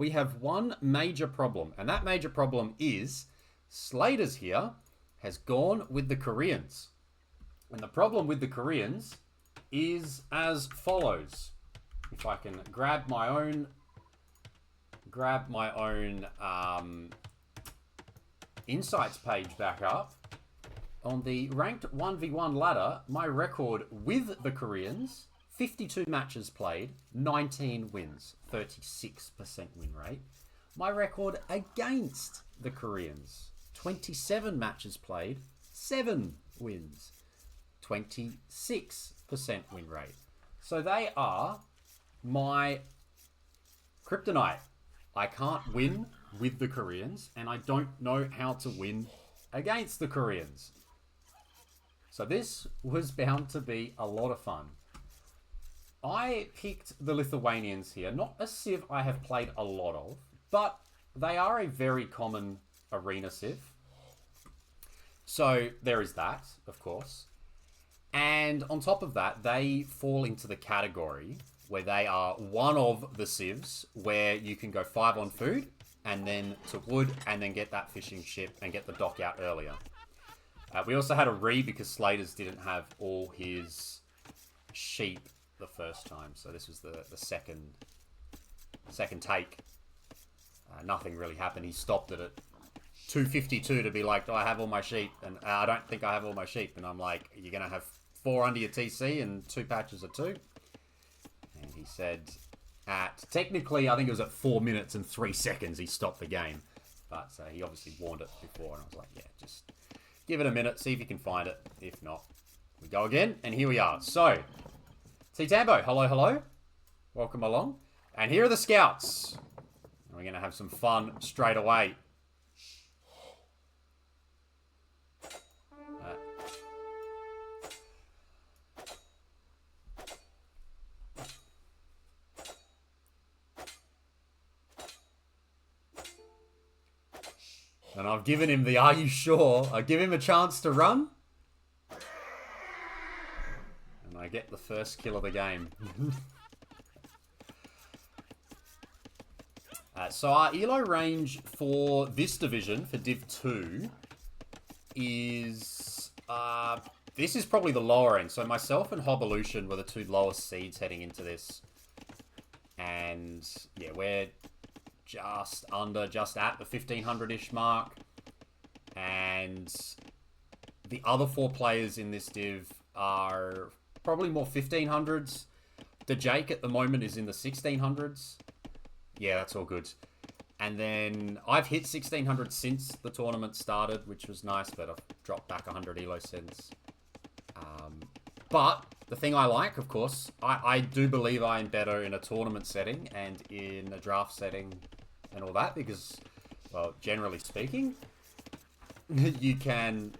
we have one major problem, and that major problem is Slater's here has gone with the Koreans. And the problem with the Koreans is as follows. If I can grab my own insights page back up. On the ranked 1v1 ladder, my record with the Koreans, 52 matches played, 19 wins, 36% win rate. My record against the Koreans, 27 matches played, 7 wins, 26% win rate. So they are my kryptonite. I can't win with the Koreans, and I don't know how to win against the Koreans. So this was bound to be a lot of fun. I picked the Lithuanians here, not a civ I have played a lot of, but they are a very common arena civ. So there is that, of course. And on top of that, they fall into the category where they are one of the civs where you can go 5 on food and then to wood and then get that fishing ship and get the dock out earlier. We also had a because Slater's didn't have all his sheep the first time. So this was the second take. Nothing really happened. He stopped it at 252 to be like, do I have all my sheep? And I don't think I have all my sheep. And I'm like, you're going to have 4 under your TC and 2 patches of 2? And he said technically, I think it was at 4 minutes and 3 seconds he stopped the game. But he obviously warned it before. And I was like, yeah, just give it a minute, see if you can find it. If not, we go again. And here we are. So, T-Tambo, hello, hello. Welcome along. And here are the scouts. And we're going to have some fun straight away. And I've given him the are you sure? I give him a chance to run. And I get the first kill of the game. So our ELO range for this division, for Div 2, is... this is probably the lower end. So myself and Hovolution were the 2 lowest seeds heading into this. And yeah, we're just at the 1500-ish mark. And the other 4 players in this div are probably more 1500s. The Jake at the moment is in the 1600s. Yeah, that's all good. And then I've hit 1600 since the tournament started, which was nice, but I've dropped back 100 elo since. But the thing I like, of course, I do believe I am better in a tournament setting and in a draft setting and all that because, well, generally speaking, you can...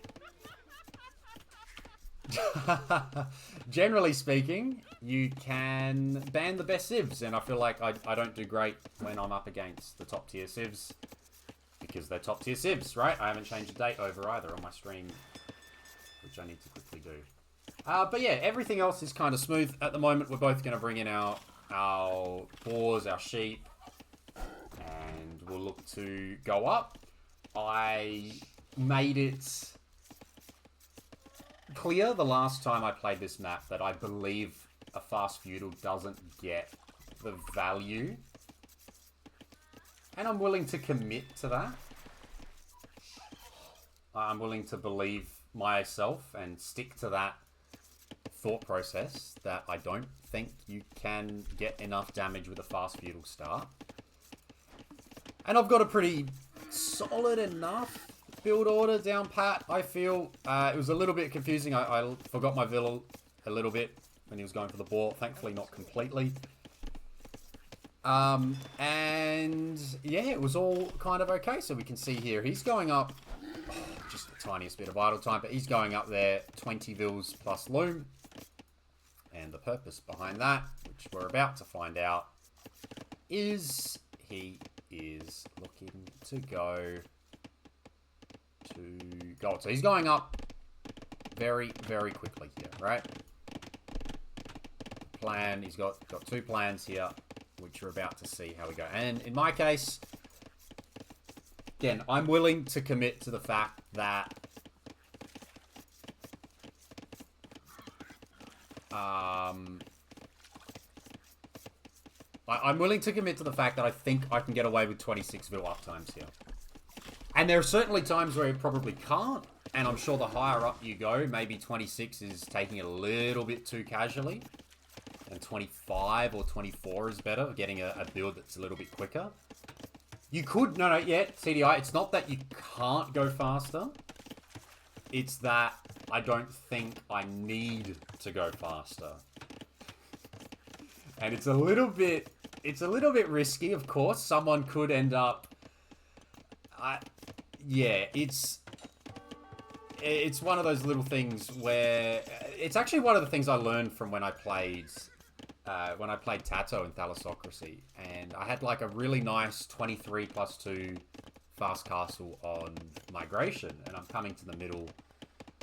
generally speaking, you can ban the best civs, and I feel like I don't do great when I'm up against the top tier civs because they're top tier civs, right? I haven't changed the date over either on my stream, which I need to quickly do. But yeah, everything else is kind of smooth. At the moment, we're both going to bring in our boars, our sheep, and we'll look to go up. I made it clear the last time I played this map that I believe a fast feudal doesn't get the value. And I'm willing to commit to that. I'm willing to believe myself and stick to that thought process that I don't think you can get enough damage with a fast feudal start. And I've got a pretty solid enough build order down pat, I feel. It was a little bit confusing. I forgot my Villa a little bit when he was going for the ball. Thankfully, not completely. And yeah, it was all kind of okay. So we can see here, he's going up just the tiniest bit of idle time, but he's going up there 20 Vils plus Loom. And the purpose behind that, which we're about to find out, is he is looking to go to gold. So he's going up very, very quickly here, right? Plan, he's got 2 plans here. which we're about to see how we go. And in my case, again, I'm willing to commit to the fact that I'm willing to commit to the fact that I think I can get away with 26 vil uptimes here. And there are certainly times where you probably can't. And I'm sure the higher up you go, maybe 26 is taking it a little bit too casually. And 25 or 24 is better, getting a build that's a little bit quicker. You could, no, CDI, it's not that you can't go faster. It's that I don't think I need to go faster. And it's a little bit risky, of course. Someone could end up, yeah, it's one of those little things where, it's actually one of the things I learned from when I played Tato in Thalassocracy, and I had like a really nice 23+2 fast castle on migration, and I'm coming to the middle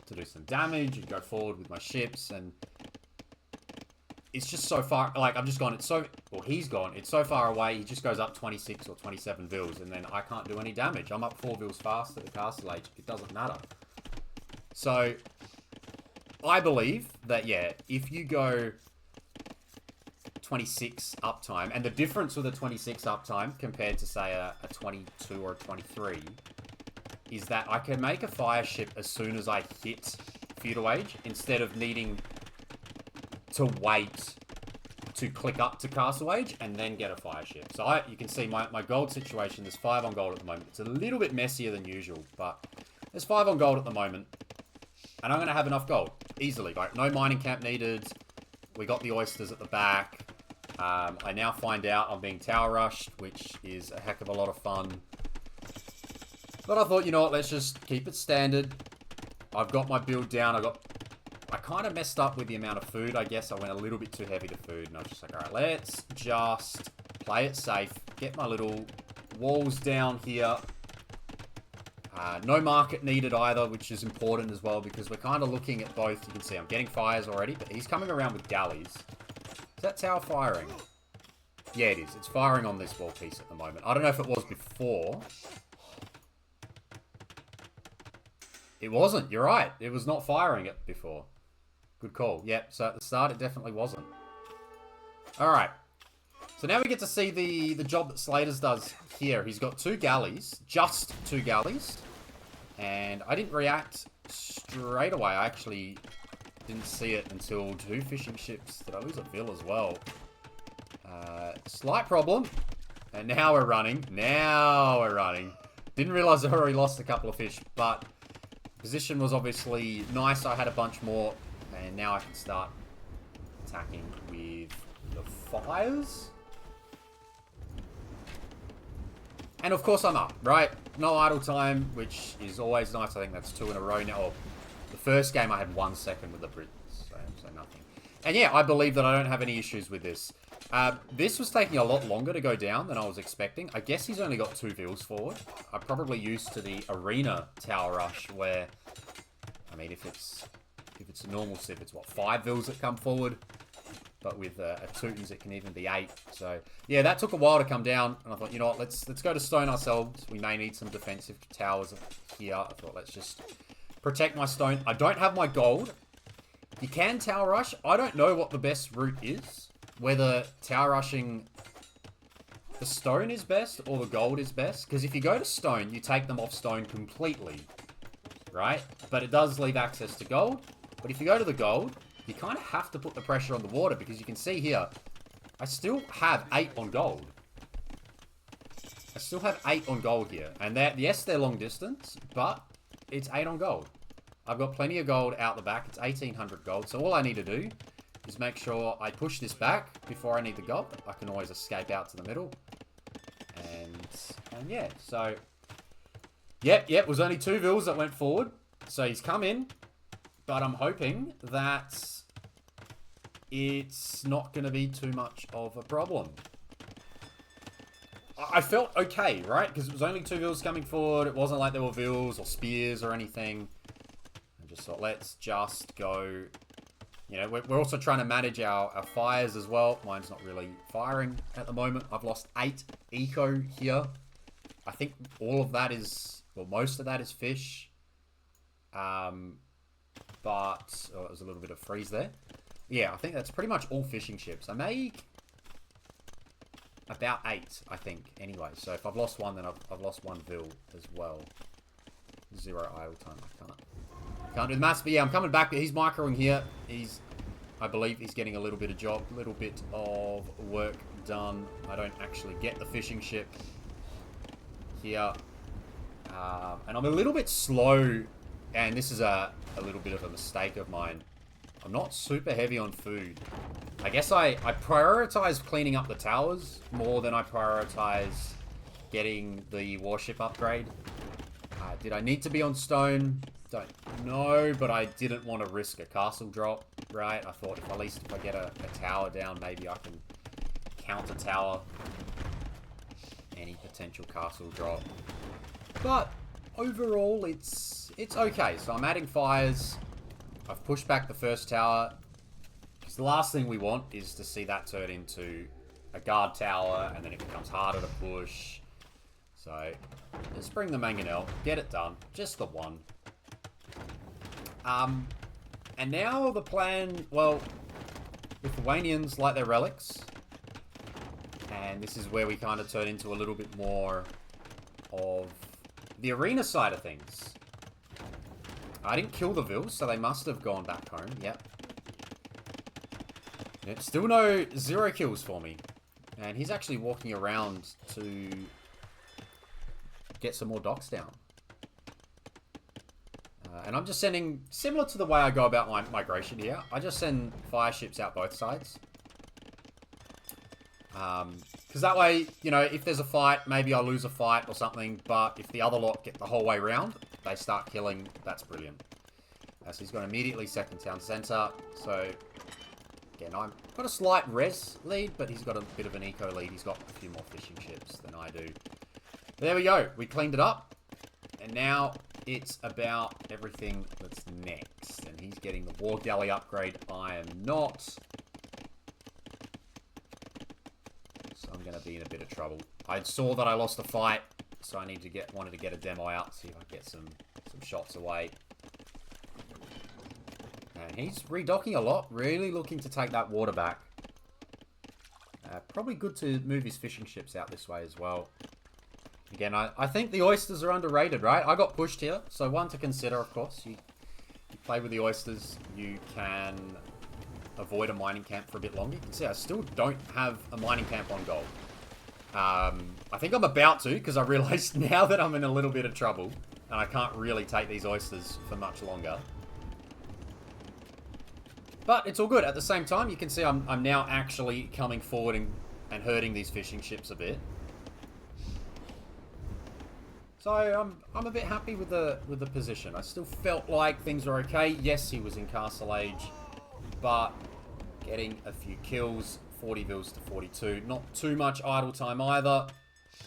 to do some damage and go forward with my ships, and it's just so far, like I'm just gone, he's gone, it's so far away, he just goes up 26 or 27 vils, and then I can't do any damage. I'm up 4 vils faster to castle age, it doesn't matter. So, I believe that, yeah, if you go 26 uptime, and the difference with a 26 uptime compared to, say, a 22 or a 23 is that I can make a fire ship as soon as I hit feudal age, instead of needing to wait to click up to castle age and then get a fire ship. So you can see my gold situation, there's 5 on gold at the moment. It's a little bit messier than usual, but there's 5 on gold at the moment. And I'm going to have enough gold, easily. Like, no mining camp needed. We got the oysters at the back. I now find out I'm being tower rushed, which is a heck of a lot of fun. But I thought, you know what, let's just keep it standard. I've got my build down. I kind of messed up with the amount of food, I guess. I went a little bit too heavy to food, and I was just like, alright, let's just play it safe. Get my little walls down here. No market needed either, which is important as well, because we're kind of looking at both. You can see I'm getting fires already, but he's coming around with galleys. Is that tower firing? Yeah, it is. It's firing on this wall piece at the moment. I don't know if it was before. It wasn't. You're right. It was not firing it before. Good call. Yep. So at the start, it definitely wasn't. All right. So now we get to see the job that Slaters does here. He's got 2 galleys. Just 2 galleys. And I didn't react straight away. I actually didn't see it until 2 fishing ships. Did I lose a Vil as well? Slight problem. And now we're running. Didn't realize I already lost a couple of fish, but position was obviously nice. I had a bunch more, and now I can start attacking with the fires. And of course I'm up, right? No idle time, which is always nice. I think that's 2 in a row now. Oh, the first game I had 1 second with the Brits, so nothing. And yeah, I believe that I don't have any issues with this. This was taking a lot longer to go down than I was expecting. I guess he's only got 2 vils forward. I'm probably used to the arena tower rush where, I mean, if it's a normal civ, it's what, 5 vils that come forward? But with a Teutons, it can even be 8. So, yeah, that took a while to come down. And I thought, you know what, let's go to stone ourselves. We may need some defensive towers here. I thought, let's just protect my stone. I don't have my gold. You can tower rush. I don't know what the best route is. Whether tower rushing the stone is best or the gold is best. Because if you go to stone, you take them off stone completely. Right? But it does leave access to gold. But if you go to the gold, you kind of have to put the pressure on the water, because you can see here, I still have 8 on gold. I still have 8 on gold here. And yes, they're long distance, but it's 8 on gold. I've got plenty of gold out the back. It's 1800 gold. So all I need to do is make sure I push this back before I need the gold. I can always escape out to the middle. And yeah, so... Yep, it was only 2 vils that went forward. So he's come in. But I'm hoping that it's not going to be too much of a problem. I felt okay, right? Because it was only 2 vils coming forward. It wasn't like there were vils or spears or anything. I just thought, let's just go You know, we're also trying to manage our fires as well. Mine's not really firing at the moment. I've lost 8 eco here. I think all of that is, well, most of that is fish. But oh, there's a little bit of freeze there. Yeah, I think that's pretty much all fishing ships. I make about 8, I think, anyway. So if I've lost one, then I've lost 1 vil as well. 0 idle time. I can't do the maths, but yeah, I'm coming back. He's microing here. I believe he's getting a little bit of work done. I don't actually get the fishing ship here. And I'm a little bit slow, and this is a little bit of a mistake of mine. I'm not super heavy on food. I guess I prioritize cleaning up the towers more than I prioritize getting the warship upgrade. Did I need to be on stone? Don't know, but I didn't want to risk a castle drop, right? I thought if I get a tower down, maybe I can counter tower any potential castle drop. But overall, it's okay. So I'm adding fires. I've pushed back the first tower, because the last thing we want is to see that turn into a guard tower, and then it becomes harder to push. So let's bring the mangonel, get it done, just the one. And now the plan, well, Lithuanians like their relics, and this is where we kind of turn into a little bit more of the arena side of things. I didn't kill the Vils, so they must have gone back home. Yep. Still 0 kills for me. And he's actually walking around to get some more docks down. And I'm just sending, similar to the way I go about my migration here, I just send fire ships out both sides. Because that way, you know, if there's a fight, maybe I'll lose a fight or something, but if the other lot get the whole way round, they start killing, that's brilliant. So he's got immediately second town center, so again, I've got a slight res lead, but he's got a bit of an eco lead. He's got a few more fishing ships than I do. There we go, we cleaned it up, and now it's about everything that's next, and he's getting the war galley upgrade. I am not. So I'm going to be in a bit of trouble. I saw that I lost a fight, so I wanted to get a demo out, see if I can get some shots away. And he's redocking a lot, really looking to take that water back. Probably good to move his fishing ships out this way as well. Again, I think the oysters are underrated, right? I got pushed here, so one to consider, of course. You play with the oysters, you can avoid a mining camp for a bit longer. You can see I still don't have a mining camp on gold. I think I'm about to, because I realized now that I'm in a little bit of trouble, and I can't really take these oysters for much longer. But it's all good. At the same time, you can see I'm now actually coming forward and hurting these fishing ships a bit. So I'm a bit happy with the position. I still felt like things were okay. Yes, he was in Castle Age, but getting a few kills, 40 vils to 42. Not too much idle time either.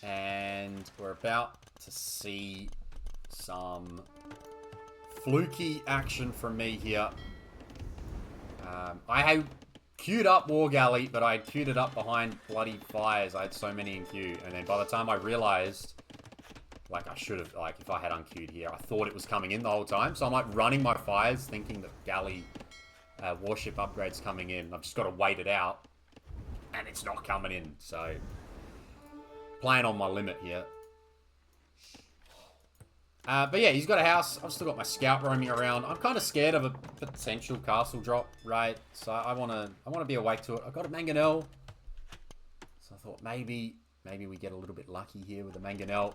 And we're about to see some fluky action from me here. I had queued up War Galley, but I had queued it up behind bloody fires. I had so many in queue. And then by the time I realized, like I should have, like if I had unqueued here, I thought it was coming in the whole time. So I'm like running my fires thinking that galley warship upgrade's coming in. I've just got to wait it out. And it's not coming in. So playing on my limit here. But yeah, he's got a house. I've still got my scout roaming around. I'm kind of scared of a potential castle drop, right? So I want to be awake to it. I've got a mangonel. So I thought maybe we get a little bit lucky here with the mangonel.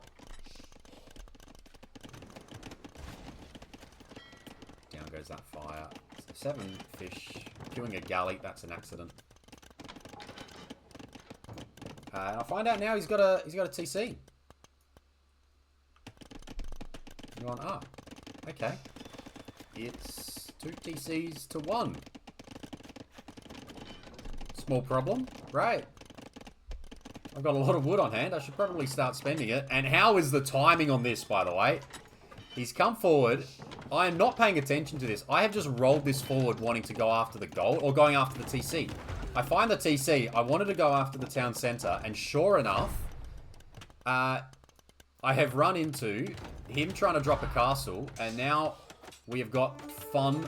Down goes that fire. So 7 fish. Killing a galley. That's an accident. And I find out now he's got a TC. Going up. Okay. It's 2 TCs to 1. Small problem. Right. I've got a lot of wood on hand. I should probably start spending it. And how is the timing on this, by the way? He's come forward. I am not paying attention to this. I have just rolled this forward wanting to go after the gold or going after the TC. I find the TC. I wanted to go after the town center, and sure enough, I have run into him trying to drop a castle, and now we have got fun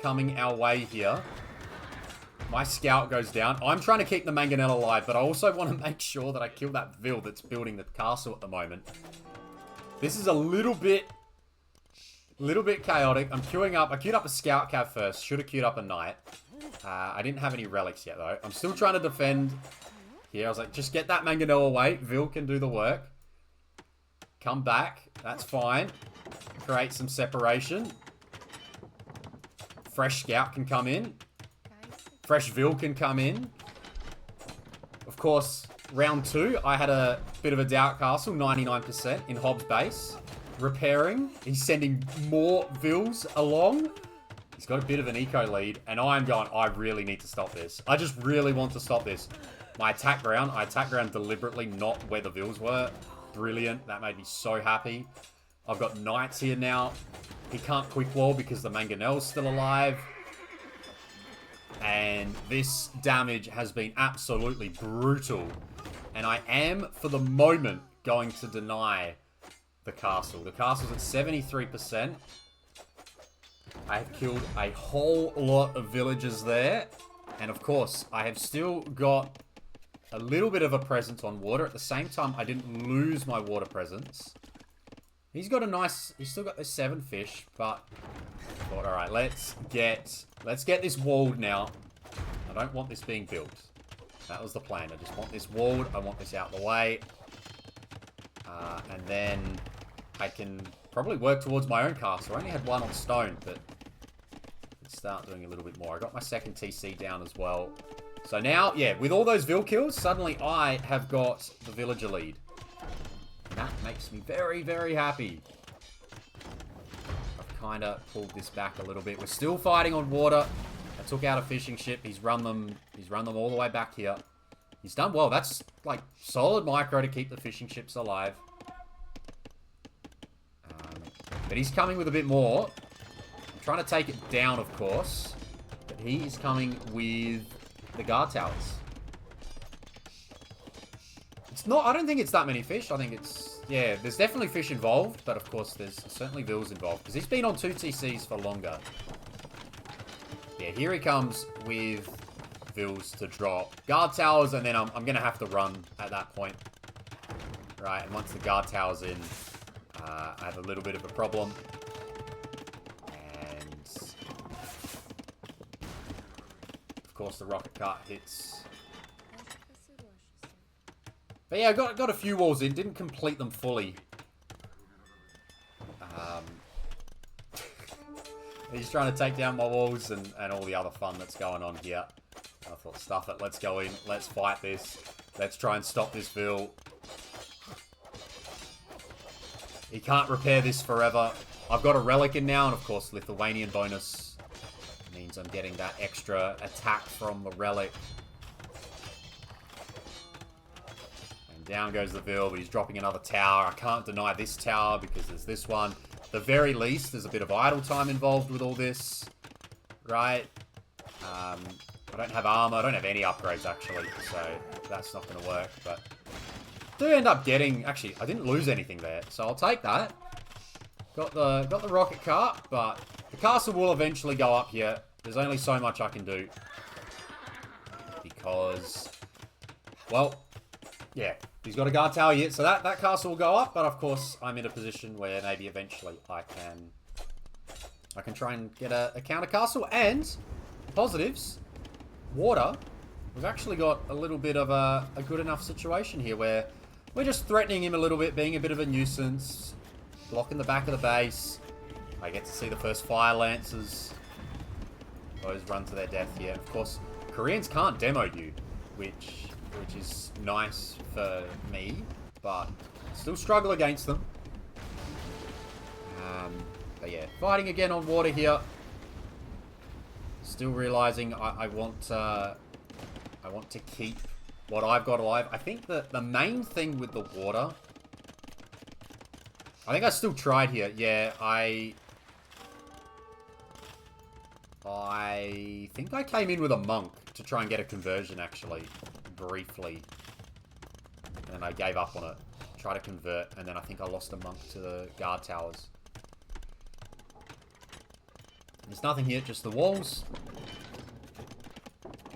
coming our way here. My scout goes down. I'm trying to keep the mangonel alive, but I also want to make sure that I kill that Vil that's building the castle at the moment. This is a little bit chaotic. I'm queuing up. I queued up a scout cav first. Should have queued up a knight. I didn't have any relics yet, though. I'm still trying to defend here. I was like, just get that mangonel away. Vil can do the work. Come back. That's fine. Create some separation. Fresh scout can come in. Fresh Vil can come in. Of course, round 2, I had a bit of a doubt castle, 99% in Hobbs base. Repairing. He's sending more Vils along. He's got a bit of an eco lead, and I'm going, I really need to stop this. I just really want to stop this. My attack ground, I attack ground deliberately, not where the Vils were. Brilliant. That made me so happy. I've got knights here now. He can't quick wall because the mangonel's still alive. And this damage has been absolutely brutal. And I am, for the moment, going to deny the castle. The castle's at 73%. I have killed a whole lot of villagers there. And of course, I have still got a little bit of a presence on water. At the same time, I didn't lose my water presence. He's got a nice... He's still got the 7 fish, but... All right, let's get this walled now. I don't want this being built. That was the plan. I just want this walled. I want this out the way. And then I can probably work towards my own castle. I only had 1 on stone, but let's start doing a little bit more. I got my second TC down as well. So now, yeah, with all those Vil kills, suddenly I have got the villager lead. And that makes me very, very happy. I've kind of pulled this back a little bit. We're still fighting on water. I took out a fishing ship. He's run them all the way back here. He's done well. That's like solid micro to keep the fishing ships alive. But he's coming with a bit more. I'm trying to take it down, of course. But he is coming with the guard towers. It's not... I don't think it's that many fish. I think it's... Yeah, there's definitely fish involved. But, of course, there's certainly Vils involved. Because he's been on 2 TCs for longer. Yeah, here he comes with Vils to drop guard towers. And then I'm going to have to run at that point. Right, and once the guard tower's in... I have a little bit of a problem. And... Of course, the rocket cart hits... But yeah, I got a few walls in. Didn't complete them fully. He's trying to take down my walls and all the other fun that's going on here. I thought, stuff it. Let's go in. Let's fight this. Let's try and stop this Vil. He can't repair this forever. I've got a relic in now, and of course, Lithuanian bonus means I'm getting that extra attack from the relic. And down goes the Vil, but he's dropping another tower. I can't deny this tower because there's this one. At the very least, there's a bit of idle time involved with all this. Right? I don't have armor. I don't have any upgrades, actually, so that's not going to work, but... do end up getting... Actually, I didn't lose anything there, so I'll take that. Got the rocket cart, but the castle will eventually go up here. There's only so much I can do. Because... Well, yeah. He's got a guard tower here, so that castle will go up, but of course, I'm in a position where maybe eventually I can try and get a counter castle. And, positives, water... We've actually got a little bit of a good enough situation here where we're just threatening him a little bit, being a bit of a nuisance, blocking the back of the base. I get to see the first fire lancers. Those run to their death here. Of course, Koreans can't demo you, which is nice for me, but still struggle against them. But yeah, fighting again on water here. Still realizing I want to keep what I've got alive. I think that the main thing with the water I think I still tried here. Yeah, I think I came in with a monk to try and get a conversion, actually. Briefly. And I gave up on it. Try to convert, and then I think I lost a monk to the guard towers. There's nothing here, just the walls.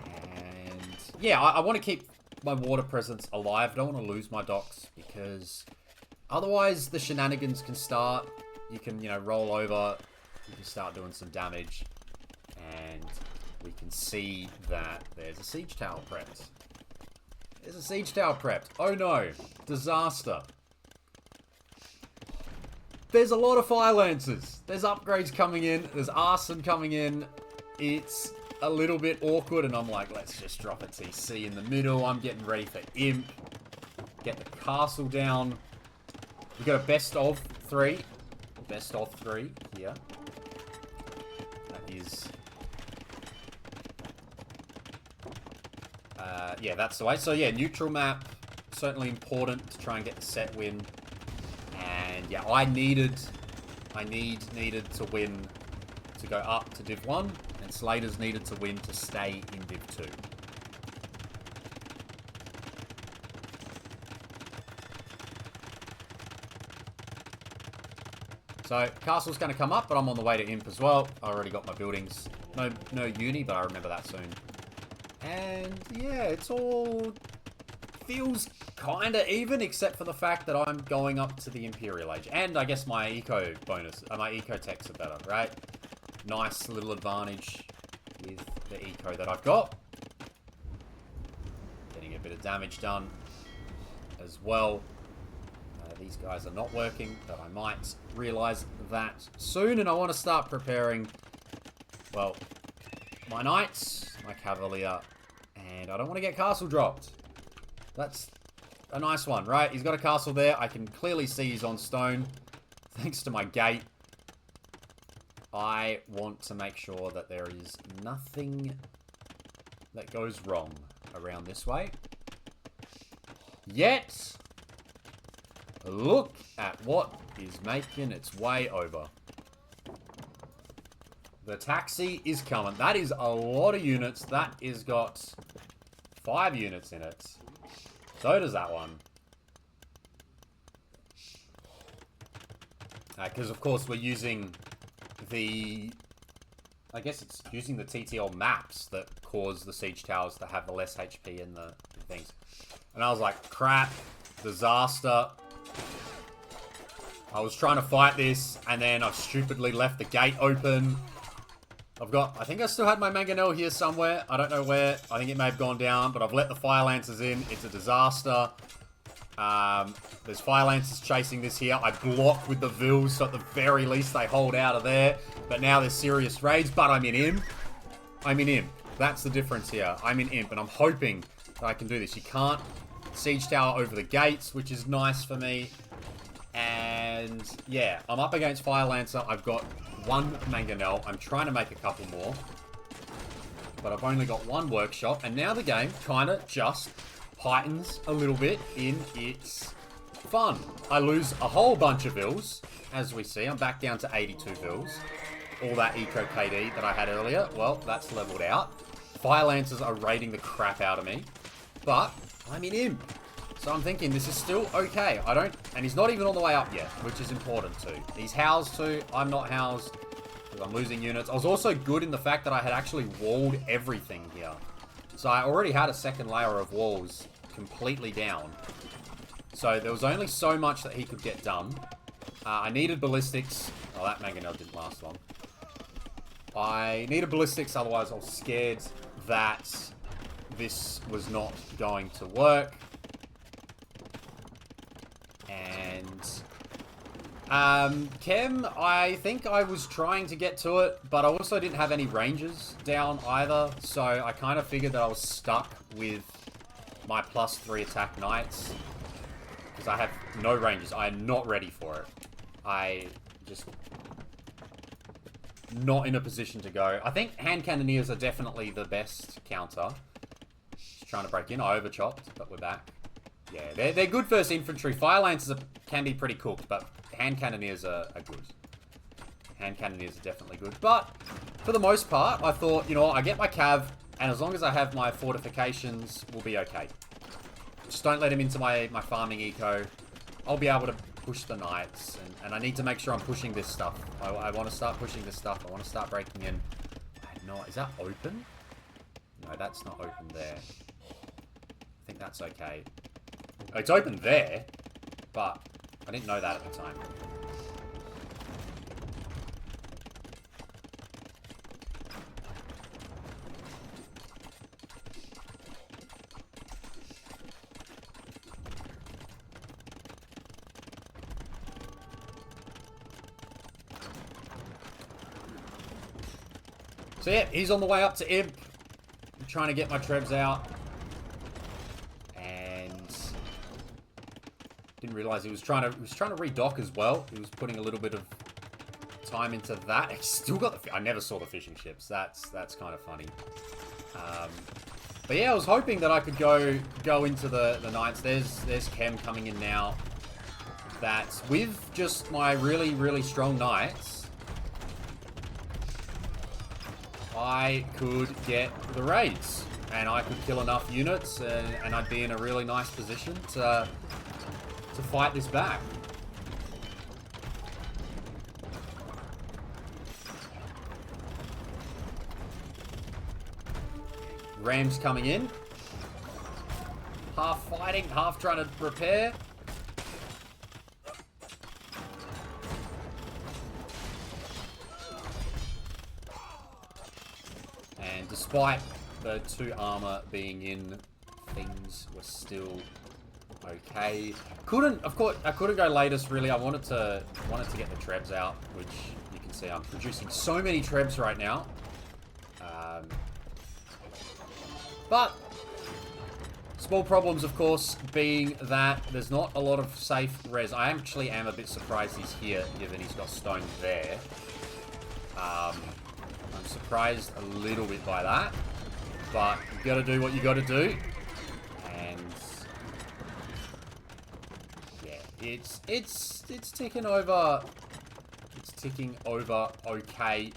And yeah, I want to keep my water presence alive. I don't want to lose my docks, because otherwise the shenanigans can start. You can, you know, roll over. You can start doing some damage. And we can see that there's a siege tower prepped. There's a siege tower prepped. Oh no. Disaster. There's a lot of fire lancers. There's upgrades coming in. There's arson coming in. It's a little bit awkward, and I'm like, let's just drop a TC in the middle. I'm getting ready for imp. Get the castle down. We've got a best of 3. Best of 3 here. That is... yeah, that's the way. So yeah, neutral map, certainly important to try and get the set win. And yeah, I needed to win to go up to Div 1, and Slaters needed to win to stay in Div 2. So, castle's going to come up, but I'm on the way to imp as well. I already got my buildings. No uni, but I remember that soon. And yeah, it's all feels kind of even, except for the fact that I'm going up to the Imperial Age. And I guess my eco bonus, my eco techs are better, right? Nice little advantage with the eco that I've got. Getting a bit of damage done as well. These guys are not working, but I might realize that soon, and I want to start preparing, well, my knights, my cavalier, and I don't want to get castle dropped. That's a nice one, right? He's got a castle there. I can clearly see he's on stone, thanks to my gate. I want to make sure that there is nothing that goes wrong around this way. Yet, look at what is making its way over. The taxi is coming. That is a lot of units. That is got 5 units in it. So does that one. Because, of course, we're using the... I guess it's using the TTL maps that cause the siege towers to have the less HP and the things. And I was like, crap. Disaster. I was trying to fight this, and then I stupidly left the gate open. I think I still had my mangonel here somewhere. I don't know where. I think it may have gone down, but I've let the fire lancers in. It's a disaster. There's fire lancers chasing this here. I block with the vills, so at the very least they hold out of there. But now there's serious raids, but I'm in imp. I'm in imp. That's the difference here. I'm in imp, and I'm hoping that I can do this. You can't siege tower over the gates, which is nice for me. And yeah, I'm up against Fire Lancer. I've got 1 mangonel. I'm trying to make a couple more, but I've only got 1 workshop. And now the game kind of just heightens a little bit in its fun. I lose a whole bunch of vills, as we see. I'm back down to 82 vills. All that eco KD that I had earlier, well, that's leveled out. Fire Lancers are raiding the crap out of me, but I'm in imp. So I'm thinking this is still okay. And he's not even on the way up yet, which is important too. He's housed too. I'm not housed because I'm losing units. I was also good in the fact that I had actually walled everything here. So I already had a second layer of walls completely down. So there was only so much that he could get done. I needed ballistics. Oh, that mangonel didn't last long. I needed ballistics, otherwise I was scared that this was not going to work. And Chem, I think I was trying to get to it, but I also didn't have any ranges down either, so I kind of figured that I was stuck with my +3 attack knights, because I have no ranges. I am not ready for it. I just not in a position to go. I think hand cannoneers are definitely the best counter. Just trying to break in. I overchopped, but we're back. Yeah, they're good versus infantry. Fire lancers can be pretty cooked, but hand cannoneers are good. Hand cannoneers are definitely good. But for the most part, I thought, you know what, I get my cav, and as long as I have my fortifications, we'll be okay. Just don't let him into my farming eco. I'll be able to push the knights, and I need to make sure I'm pushing this stuff. I want to start pushing this stuff. I want to start breaking in. No, is that open? No, that's not open there. I think that's okay. Oh, it's open there, but I didn't know that at the time. So yeah, he's on the way up to Imp. I'm trying to get my trebs out. And didn't realize he was trying to redock as well. He was putting a little bit of time into that. He still got the... I never saw the fishing ships. That's kind of funny. But yeah, I was hoping that I could go into the knights. There's Chem coming in now. That with just my really, really strong knights, I could get the raids, and I could kill enough units, and I'd be in a really nice position to fight this back. Rams coming in. Half fighting, half trying to repair. And despite the 2 armor being in, things were still okay. Of course, I couldn't go latest really. I wanted to get the trebs out, which you can see I'm producing so many trebs right now. But small problems, of course, being that there's not a lot of safe res. I actually am a bit surprised he's here, given he's got stone there. I'm surprised a little bit by that, but you gotta do what you gotta do. And yeah, it's ticking over. It's ticking over okay.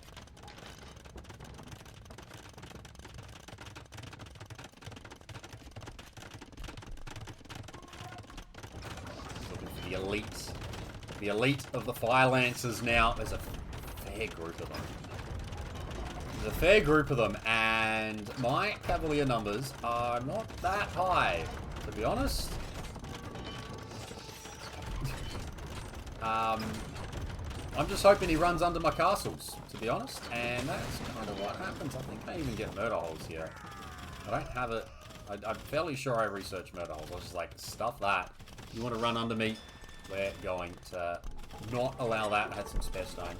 Looking for the elite of the fire lancers now. There's a fair group of them. There's a fair group of them, and my cavalier numbers are not that high, to be honest. I'm just hoping he runs under my castles, to be honest, and that's kind of what happens. I think I even get murder holes here. I don't have it. I'm fairly sure I researched murder holes. I was just like, stuff that. You want to run under me? We're going to not allow that. I had some spare stone.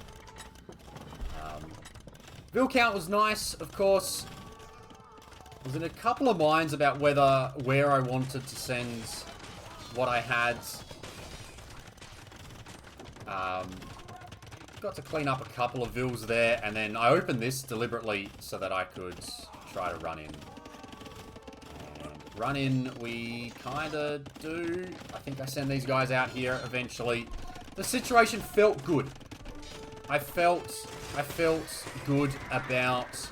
Bill count was nice, of course. I was in a couple of minds about where I wanted to send what I had. Got to clean up a couple of vills there, and then I opened this deliberately so that I could try to run in. And run in, we kind of do. I think I send these guys out here eventually. The situation felt good. I felt good about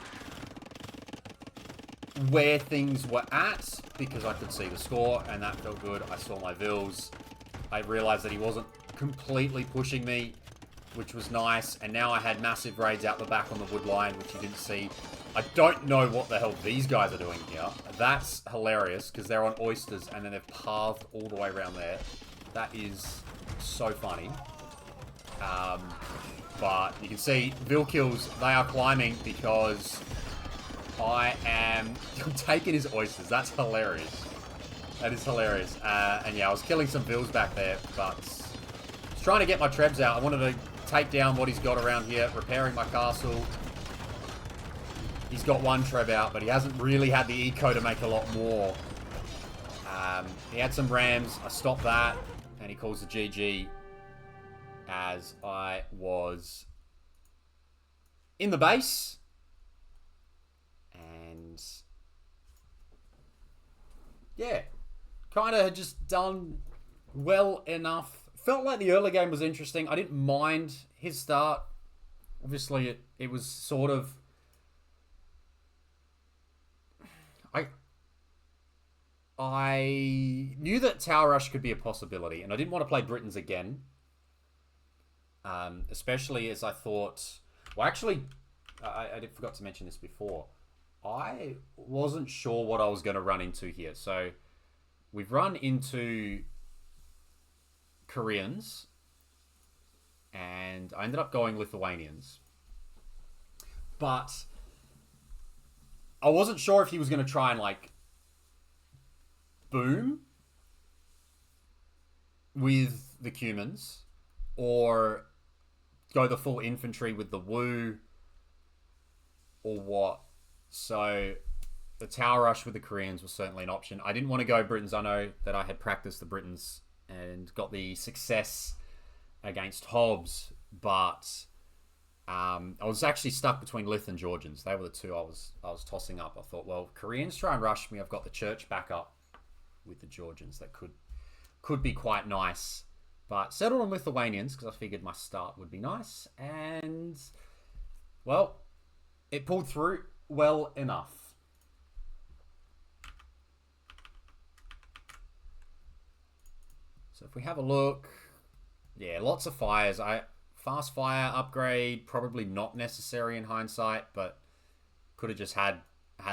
where things were at because I could see the score, and that felt good. I saw my vills. I realized that he wasn't completely pushing me, which was nice, and now I had massive raids out the back on the wood line, which you didn't see. I don't know what the hell these guys are doing here. That's hilarious, because they're on oysters, and then they've pathed all the way around there. That is so funny. But you can see Vill kills, they are climbing because I am taking his oysters. That's hilarious. That is hilarious. And yeah, I was killing some Vills back there, but I was trying to get my trebs out. I wanted to take down what he's got around here, repairing my castle. He's got 1 treb out, but he hasn't really had the eco to make a lot more. He had some rams. I stopped that, and he calls the GG as I was in the base. And yeah, kind of had just done well enough. Felt like the early game was interesting. I didn't mind his start. Obviously, it was sort of... I knew that Tower Rush could be a possibility, and I didn't want to play Britons again. Especially as I thought... Well, actually, I forgot to mention this before. I wasn't sure what I was going to run into here. So, we've run into Koreans, and I ended up going Lithuanians. But I wasn't sure if he was going to try and, like, boom with the Cumans, or go the full infantry with the Woo, or what. So the Tower Rush with the Koreans was certainly an option. I didn't want to go Britons. I know that I had practiced the Britons and got the success against Hobbs, but I was actually stuck between Lith and Georgians. They were the two I was tossing up. I thought, well, Koreans try and rush me. I've got the church back up with the Georgians. That could be quite nice. But settled on Lithuanians because I figured my start would be nice. And, well, it pulled through well enough. So if we have a look, yeah, lots of fires. Fast fire upgrade, probably not necessary in hindsight, but could have just had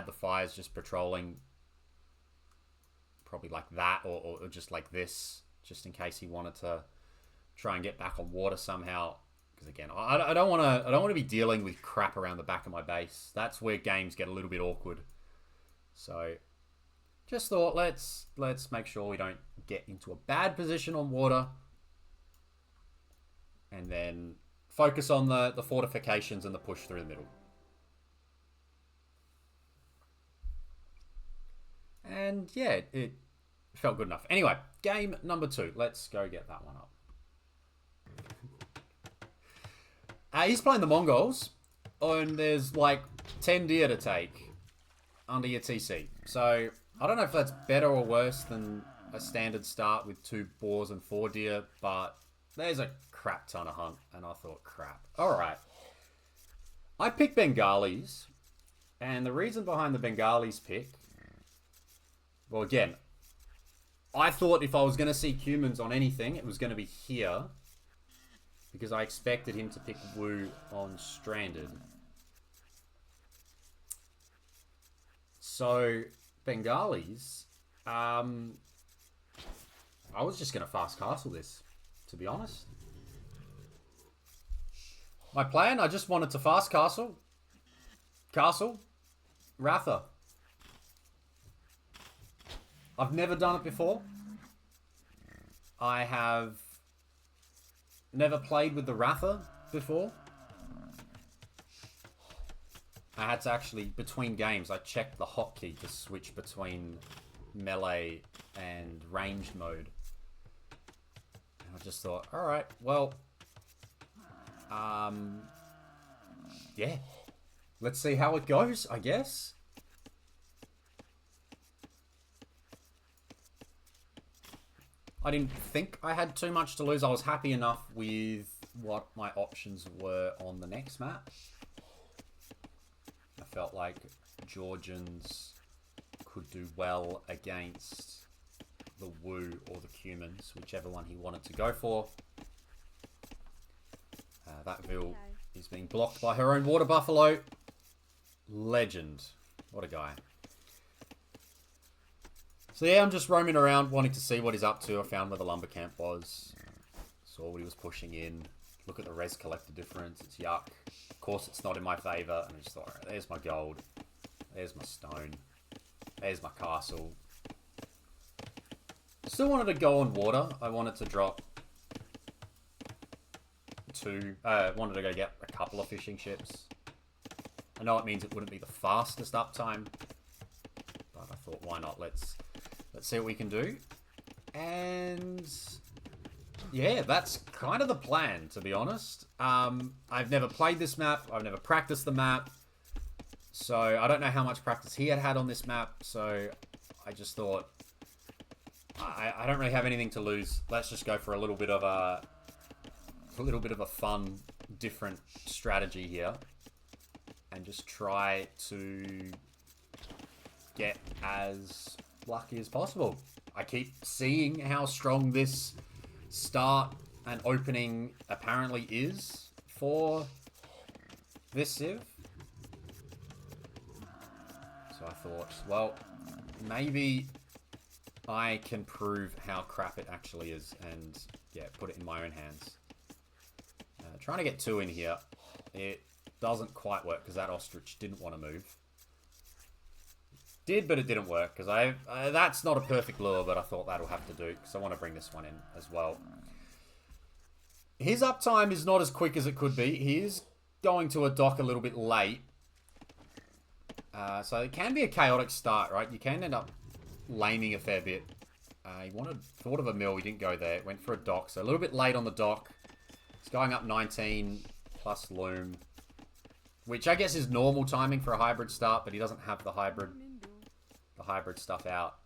the fires just patrolling probably like that, or just like this, just in case he wanted to try and get back on water somehow. Because again, I don't want to be dealing with crap around the back of my base. That's where games get a little bit awkward. So just thought, let's make sure we don't get into a bad position on water, and then focus on the fortifications and the push through the middle. And yeah, it felt good enough. Anyway, game number 2. Let's go get that one up. He's playing the Mongols, and there's like 10 deer to take under your TC. So I don't know if that's better or worse than a standard start with 2 boars and 4 deer, but there's a crap ton of hunt, and I thought, crap. Alright. I picked Bengalis, and the reason behind the Bengalis pick, well, again, I thought if I was going to see Cumans on anything, it was going to be here, because I expected him to pick Wu on Stranded. So, Bengalis, I was just going to fast castle this, to be honest. My plan, I just wanted to fast castle, Ratha. I've never done it before. I have never played with the Ratha before. I had to actually, between games, I checked the hotkey to switch between melee and ranged mode. And I just thought, alright, well, yeah, let's see how it goes, I guess. I didn't think I had too much to lose. I was happy enough with what my options were on the next map. I felt like Georgians could do well against the Wu or the Cumans, whichever one he wanted to go for. That Vil is being blocked by her own water buffalo. Legend. What a guy. So yeah, I'm just roaming around wanting to see what he's up to. I found where the lumber camp was. Saw what he was pushing in. Look at the res collector difference. It's yuck. Of course it's not in my favour. And I just thought, alright, there's my gold. There's my stone. There's my castle. Still wanted to go on water. I wanted to drop wanted to go get a couple of fishing ships. I know it means it wouldn't be the fastest uptime, but I thought, why not? Let's see what we can do. And yeah, that's kind of the plan, to be honest. I've never played this map. I've never practiced the map. So I don't know how much practice he had on this map. So I just thought, I don't really have anything to lose. Let's just go for a little bit of a fun, different strategy here. And just try to get as lucky as possible. I keep seeing how strong this start and opening apparently is for this Civ. So I thought, well, maybe I can prove how crap it actually is and, yeah, put it in my own hands. Trying to get 2 in here. It doesn't quite work because that ostrich didn't want to move. Did, but it didn't work because that's not a perfect lure, but I thought that'll have to do because I want to bring this one in as well. His uptime is not as quick as it could be. He is going to a dock a little bit late. So it can be a chaotic start, right? You can end up laning a fair bit. He thought of a mill. He didn't go there. Went for a dock. So a little bit late on the dock. It's going up 19 plus loom. Which I guess is normal timing for a hybrid start, but he doesn't have the hybrid stuff out.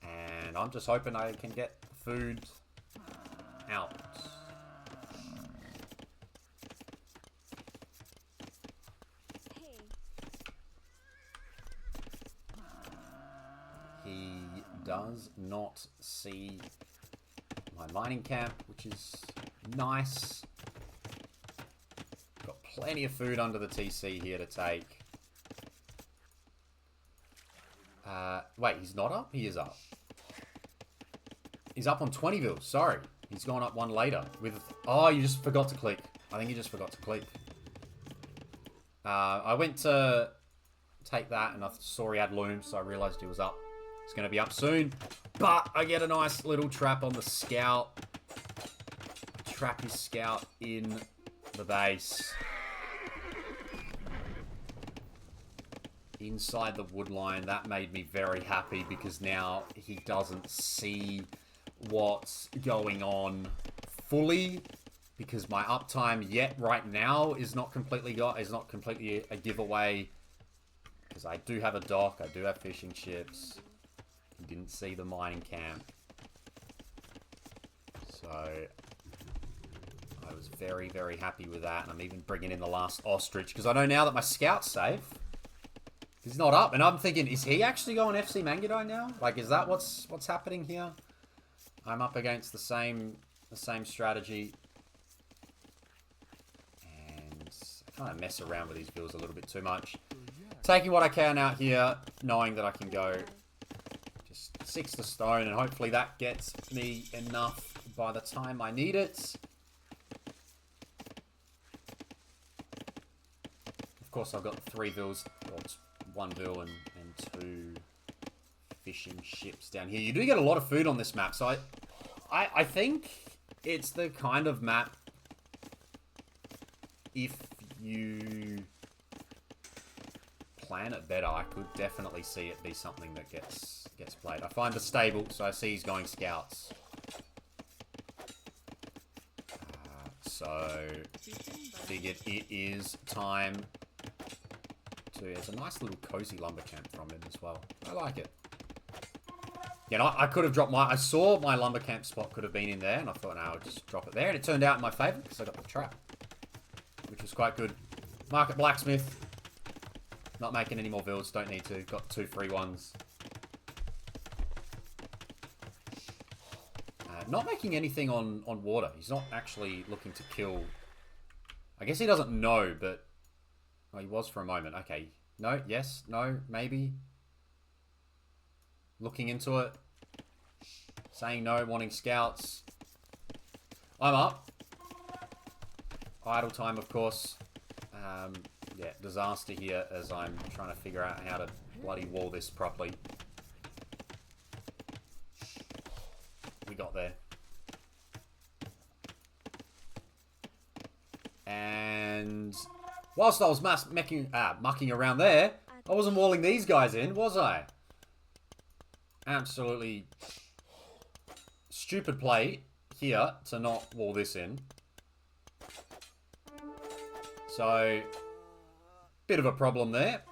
And I'm just hoping I can get food out. He does not see my mining camp, which is nice. Got plenty of food under the TC here to take. Wait, he's not up? He is up. He's up on 20 vils. Sorry. He's gone up 1 later. Oh, you just forgot to click. I think you just forgot to click. I went to take that and I saw he had loom, so I realized he was up. He's going to be up soon. But I get a nice little trap on the scout. Trap his scout in the base. Inside the wood line. That made me very happy because now he doesn't see what's going on fully, because my uptime yet right now is not completely a giveaway, because I do have a dock, I do have fishing ships. He didn't see the mining camp, so I was very, very happy with that. And I'm even bringing in the last ostrich because I know now that my scout's safe. He's not up, and I'm thinking, is he actually going FC Mangudai now? Like, is that what's happening here? I'm up against the same strategy, and I kind of mess around with these builds a little bit too much. Taking what I can out here, knowing that I can go just 6 to stone, and hopefully that gets me enough by the time I need it. Of course, I've got 3 vills, well, 1 vill and 2 fishing ships down here. You do get a lot of food on this map, so I think it's the kind of map, if you plan it better, I could definitely see it be something that gets played. I find the stable, so I see he's going scouts. So figured it is time to... There's a nice little cozy lumber camp from him as well. I like it. You know, I could have dropped my... I saw my lumber camp spot could have been in there, and I thought, no, I'll just drop it there. And it turned out in my favour because I got the trap, which was quite good. Market blacksmith. Not making any more builds. Don't need to. Got 2 free ones. Not making anything on water. He's not actually looking to kill... I guess he doesn't know, but... Oh, he was for a moment. Okay. No, yes, no, maybe. Looking into it. Saying no, wanting scouts. I'm up. Idle time, of course. Yeah, disaster here as I'm trying to figure out how to bloody wall this properly. We got there. And whilst I was mucking around there, I wasn't walling these guys in, was I? Absolutely stupid play here to not wall this in. So, bit of a problem there.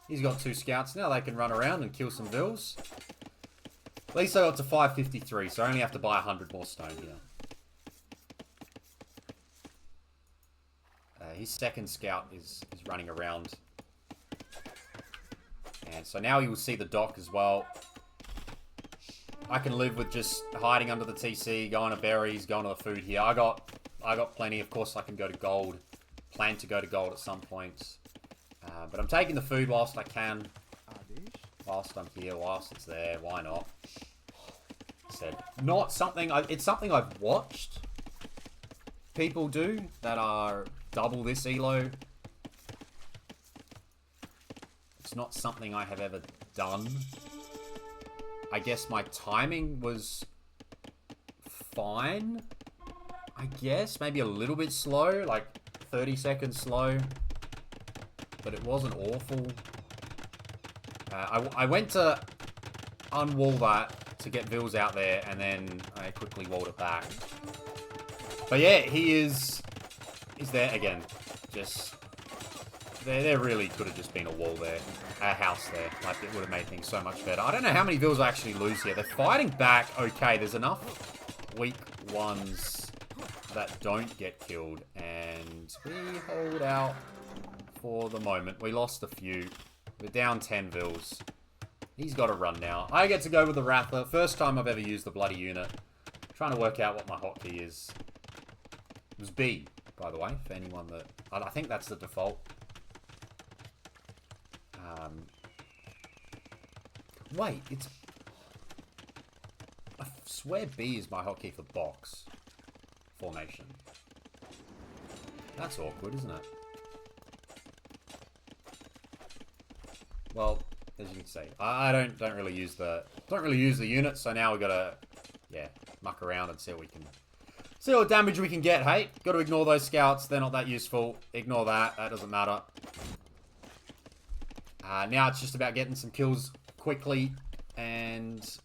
He's got 2 scouts now. They can run around and kill some vills. At least I got to 553, so I only have to buy 100 more stone here. His second scout is running around. And so now he will see the dock as well. I can live with just hiding under the TC, going to berries, going to the food here. I got plenty. Of course, I can go to gold. Plan to go to gold at some points. But I'm taking the food whilst I can. Whilst I'm here, whilst it's there. Why not? Said not something. It's something I've watched people do that are double this elo. It's not something I have ever done. I guess my timing was fine. I guess maybe a little bit slow, like 30 seconds slow, but it wasn't awful. I went to unwall that to get Vils out there, and then I quickly walled it back. But yeah, he's there again. Just there really could have just been a wall there, a house there. Like, it would have made things so much better. I don't know how many Vils I actually lose here. They're fighting back. Okay, there's enough weak ones that don't get killed, and we hold out for the moment. We lost a few. We're down 10 Vils. He's got to run now. I get to go with the Ratha. First time I've ever used the bloody unit. Trying to work out what my hotkey is. It was B, by the way, for anyone that... I think that's the default. Wait, it's... I swear B is my hotkey for box formation. That's awkward, isn't it? Well, as you can see, I don't really use the unit, so now we gotta muck around and see what damage we can get. Hey, got to ignore those scouts. They're not that useful. Ignore that. That doesn't matter. Now it's just about getting some kills quickly and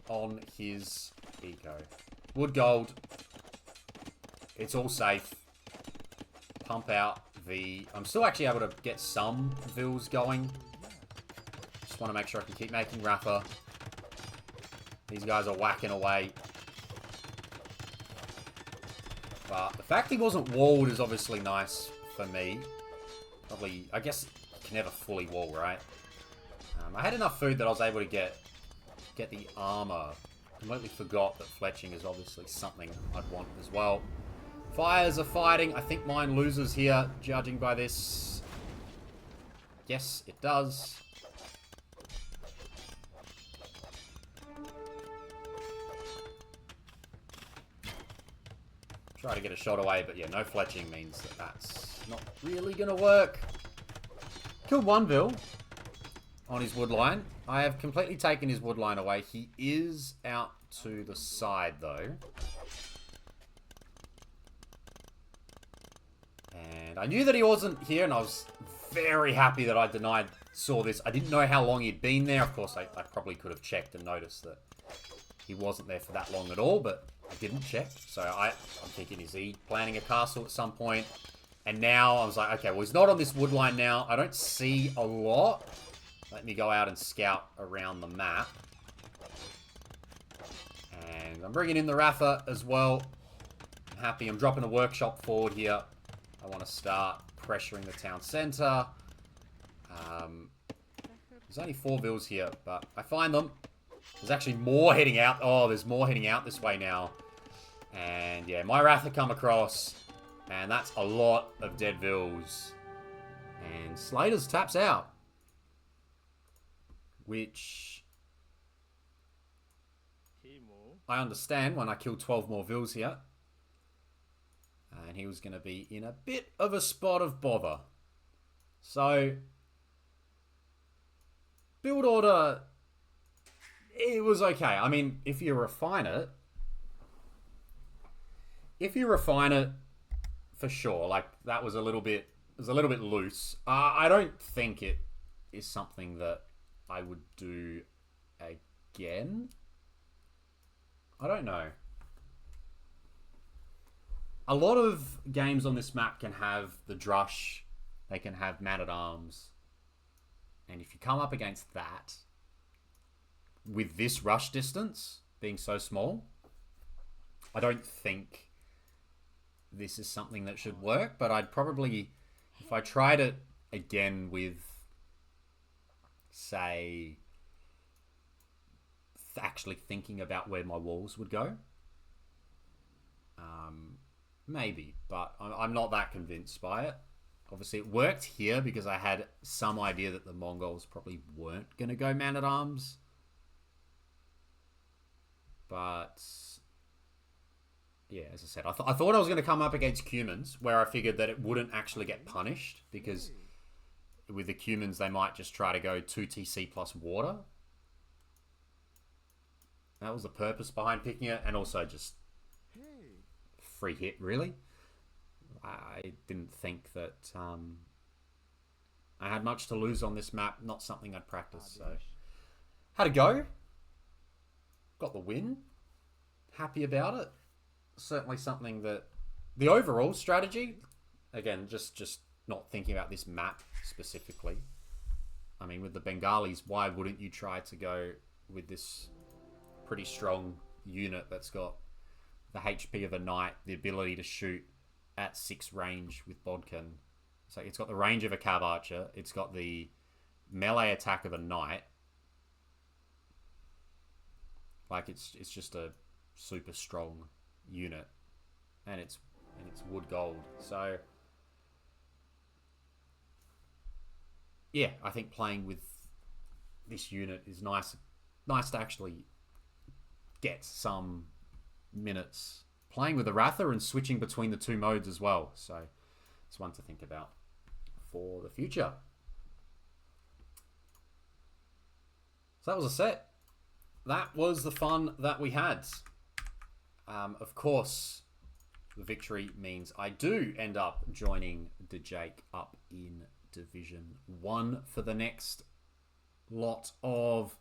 on his eco. Wood gold. It's all safe. Pump out the... I'm still actually able to get some Vils going. Just want to make sure I can keep making Rapha. These guys are whacking away. But the fact he wasn't walled is obviously nice for me. Probably, I guess you can never fully wall, right? I had enough food that I was able to get the armor. Completely forgot that fletching is obviously something I'd want as well. Fires are fighting. I think mine loses here, judging by this. Yes, it does. Try to get a shot away, but yeah, no fletching means that that's not really going to work. Killed one Vil on his wood line. I have completely taken his wood line away. He is out to the side, though. And I knew that he wasn't here, and I was very happy that I saw this. I didn't know how long he'd been there. Of course, I probably could have checked and noticed that he wasn't there for that long at all, but I didn't check. So I'm thinking, is he planning a castle at some point? And now I was like, okay, well, he's not on this wood line now. I don't see a lot. Let me go out and scout around the map. And I'm bringing in the Ratha as well. I'm happy. I'm dropping a workshop forward here. I want to start pressuring the town center. There's only 4 Vils here, but I find them. There's actually more heading out. Oh, there's more heading out this way now. And yeah, my Ratha come across. And that's a lot of dead Vils. And Slater's taps out. Which I understand when I kill 12 more Vils here. And he was going to be in a bit of a spot of bother. So, build order, it was okay. I mean, if you refine it, for sure, like, that was a little bit loose. I don't think it is something that I would do again. I don't know. A lot of games on this map can have the Drush, they can have Man-at-Arms, and if you come up against that, with this rush distance being so small, I don't think this is something that should work, but I'd probably, if I tried it again with, say, actually thinking about where my walls would go, maybe, but I'm not that convinced by it. Obviously, it worked here because I had some idea that the Mongols probably weren't going to go Man-at-Arms. But, yeah, as I said, I thought I was going to come up against Cumans, where I figured that it wouldn't actually get punished, because with the Cumans, they might just try to go 2 TC plus water. That was the purpose behind picking it, and also just free hit, really. I didn't think that I had much to lose on this map. Not something I'd practice, so had a go. Got the win. Happy about it. Certainly something that the overall strategy, again, just not thinking about this map specifically. I mean, with the Bengalis, why wouldn't you try to go with this pretty strong unit that's got the HP of a knight, the ability to shoot at 6 range with Bodkin. So it's got the range of a cav archer, it's got the melee attack of a knight. Like it's just a super strong unit, and it's wood gold. So yeah, I think playing with this unit is nice to actually get some minutes playing with the Ratha and switching between the 2 modes as well. So it's one to think about for the future. So that was a set. That was the fun that we had. Of course, the victory means I do end up joining Jake up in Division 1 for the next lot of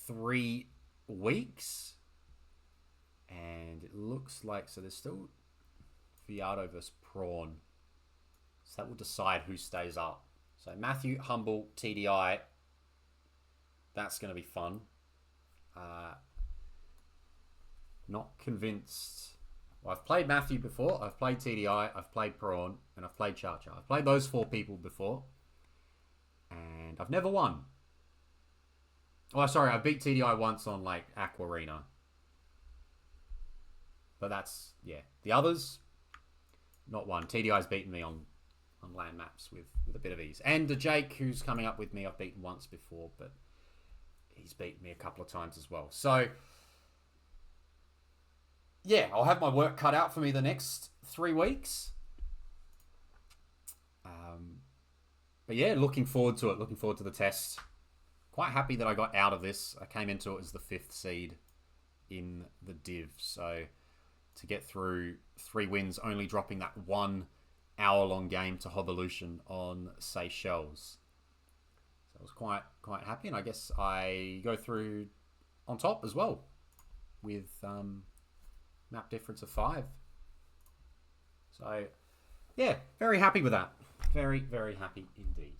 3 weeks. And it looks like, so there's still Viato versus Prawn. So that will decide who stays up. So Matthew, Humble, TDI. That's going to be fun. Not convinced. Well, I've played Matthew before. I've played TDI. I've played Prawn. And I've played Cha-Cha. I've played those 4 people before. And I've never won. Oh, sorry. I beat TDI once on, like, Aquarina. But that's, yeah. The others, not one. TDI's beaten me on land maps with a bit of ease. And the Jake, who's coming up with me, I've beaten once before, but he's beaten me a couple of times as well. So, yeah, I'll have my work cut out for me the next 3 weeks. But yeah, looking forward to it. Looking forward to the test. Quite happy that I got out of this. I came into it as the 5th seed in the div. So to get through 3 wins, only dropping that 1 hour-long game to Hovolution on Seychelles. So I was quite happy, and I guess I go through on top as well with map difference of 5. So yeah, very happy with that. Very, very happy indeed.